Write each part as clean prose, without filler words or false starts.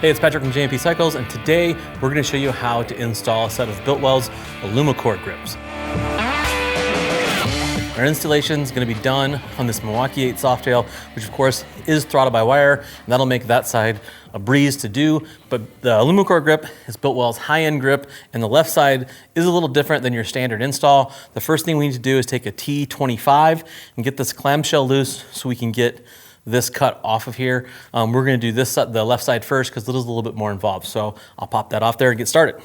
Hey, it's Patrick from J&P Cycles, and today we're going to show you how to install a set of Biltwell's Alumacore grips. Our installation is going to be done on this Milwaukee 8 Softail, which of course is throttled by wire, and that'll make that side a breeze to do. But the Alumacore grip is Biltwell's high-end grip, and the left side is a little different than your standard install. The first thing we need to do is take a T25 and get this clamshell loose so we can get this cut off of here. We're going to do this the left side first because it is a little bit more involved. So I'll pop that off there and get started.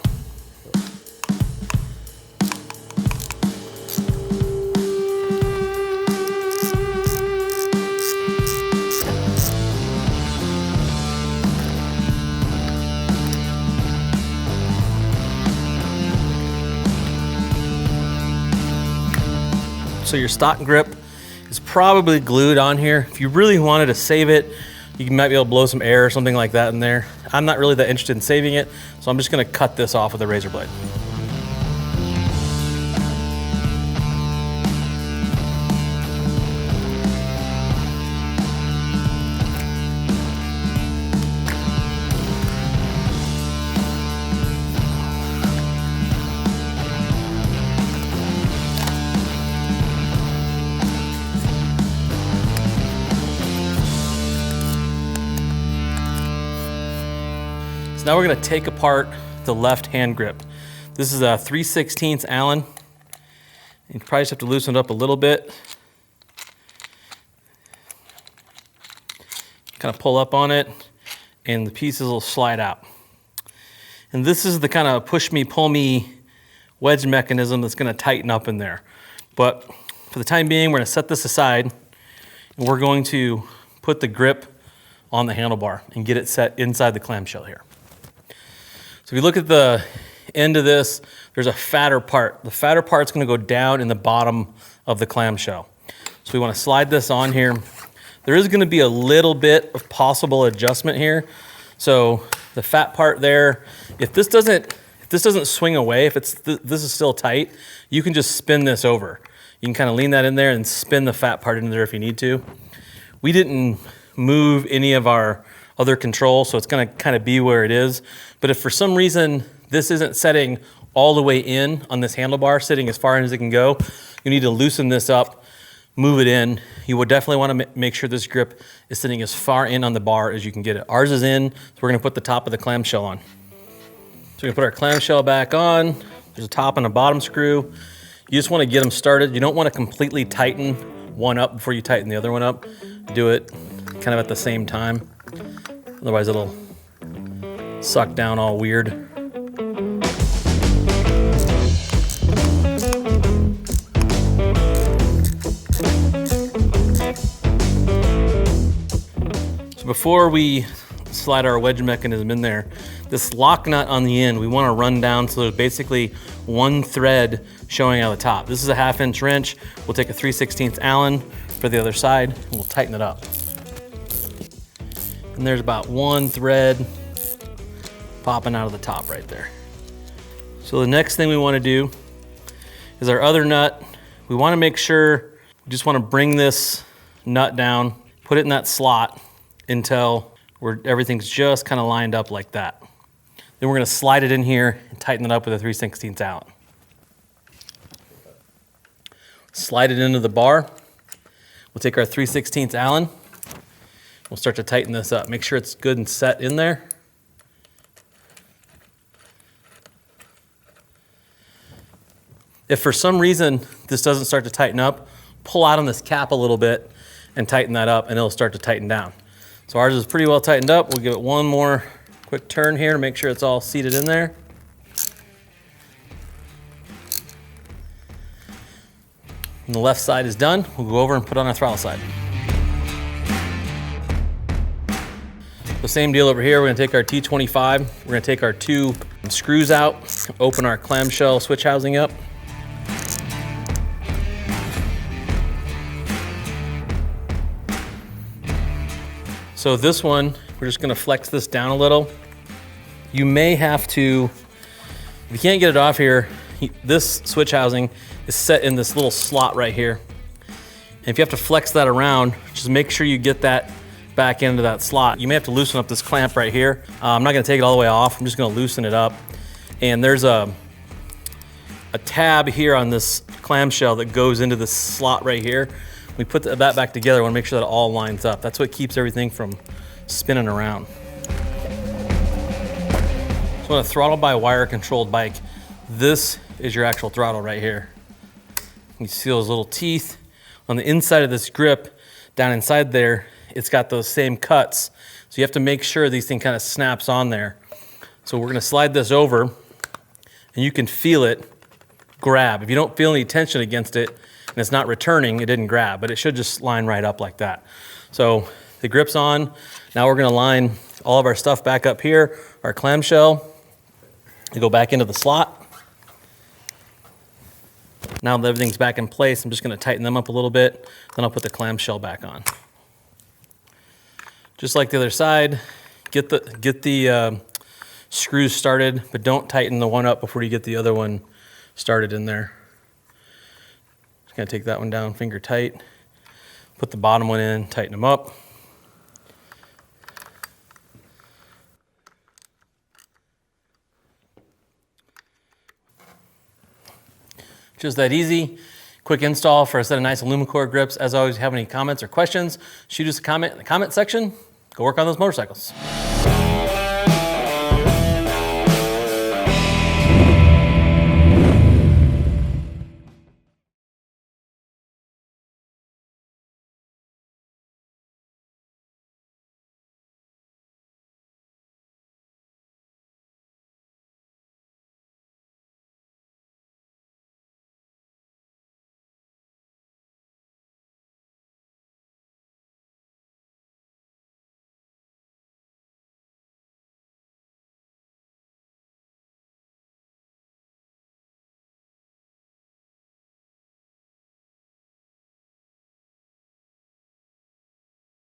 So your stock grip is probably glued on here. If you really wanted to save it, you might be able to blow some air or something like that in there. I'm not really that interested in saving it, so I'm just gonna cut this off with a razor blade. Now we're going to take apart the left hand grip. This is a 3/16 Allen. You probably just have to loosen it up a little bit. Kind of pull up on it and the pieces will slide out. And this is the kind of push me, pull me wedge mechanism that's going to tighten up in there. But for the time being, we're going to set this aside and we're going to put the grip on the handlebar and get it set inside the clamshell here. So if you look at the end of this, there's a fatter part. The fatter part's gonna go down in the bottom of the clamshell. So we wanna slide this on here. There is gonna be a little bit of possible adjustment here. So the fat part there, if this doesn't swing away, if this is still tight, you can just spin this over. You can kind of lean that in there and spin the fat part in there if you need to. We didn't move any of our other control, so it's gonna kind of be where it is. But if for some reason this isn't setting all the way in on this handlebar, sitting as far in as it can go, you need to loosen this up, move it in. You would definitely wanna make sure this grip is sitting as far in on the bar as you can get it. Ours is in, so we're gonna put the top of the clamshell on. So we're gonna put our clamshell back on. There's a top and a bottom screw. You just wanna get them started. You don't wanna completely tighten one up before you tighten the other one up. Do it kind of at the same time. Otherwise it'll suck down all weird. So before we slide our wedge mechanism in there, this lock nut on the end, we want to run down so there's basically one thread showing out the top. This is a 1/2" wrench. We'll take a 3/16 Allen for the other side and we'll tighten it up. And there's about one thread popping out of the top right there. So the next thing we want to do is our other nut. We want to make sure, we just want to bring this nut down, put it in that slot until everything's just kind of lined up like that. Then we're going to slide it in here and tighten it up with a 3/16 Allen. Slide it into the bar. We'll take our 3/16 Allen. We'll start to tighten this up. Make sure it's good and set in there. If for some reason this doesn't start to tighten up, pull out on this cap a little bit and tighten that up and it'll start to tighten down. So ours is pretty well tightened up. We'll give it one more quick turn here to make sure it's all seated in there. And the left side is done. We'll go over and put on our throttle side. The same deal over here. We're gonna take our T25. We're gonna take our 2 screws out, open our clamshell switch housing up. So this one, we're just gonna flex this down a little. You may have to, if you can't get it off here, this switch housing is set in this little slot right here. And if you have to flex that around, just make sure you get that back into that slot. You may have to loosen up this clamp right here. I'm not gonna take it all the way off. I'm just gonna loosen it up. And there's a tab here on this clamshell that goes into this slot right here. We put that back together. I wanna make sure that it all lines up. That's what keeps everything from spinning around. So on a throttle by wire controlled bike, this is your actual throttle right here. You see those little teeth on the inside of this grip, down inside there, it's got those same cuts. So you have to make sure these thing kind of snaps on there. So we're gonna slide this over and you can feel it grab. If you don't feel any tension against it and it's not returning, it didn't grab, but it should just line right up like that. So the grip's on. Now we're gonna line all of our stuff back up here, our clamshell. We go back into the slot. Now that everything's back in place, I'm just gonna tighten them up a little bit, then I'll put the clamshell back on. Just like the other side, get the screws started, but don't tighten the one up before you get the other one started in there. Just gonna take that one down, finger tight, put the bottom one in, tighten them up. Just that easy. Quick install for a set of nice Alumicore grips. As always, if you have any comments or questions, shoot us a comment in the comment section. Go work on those motorcycles.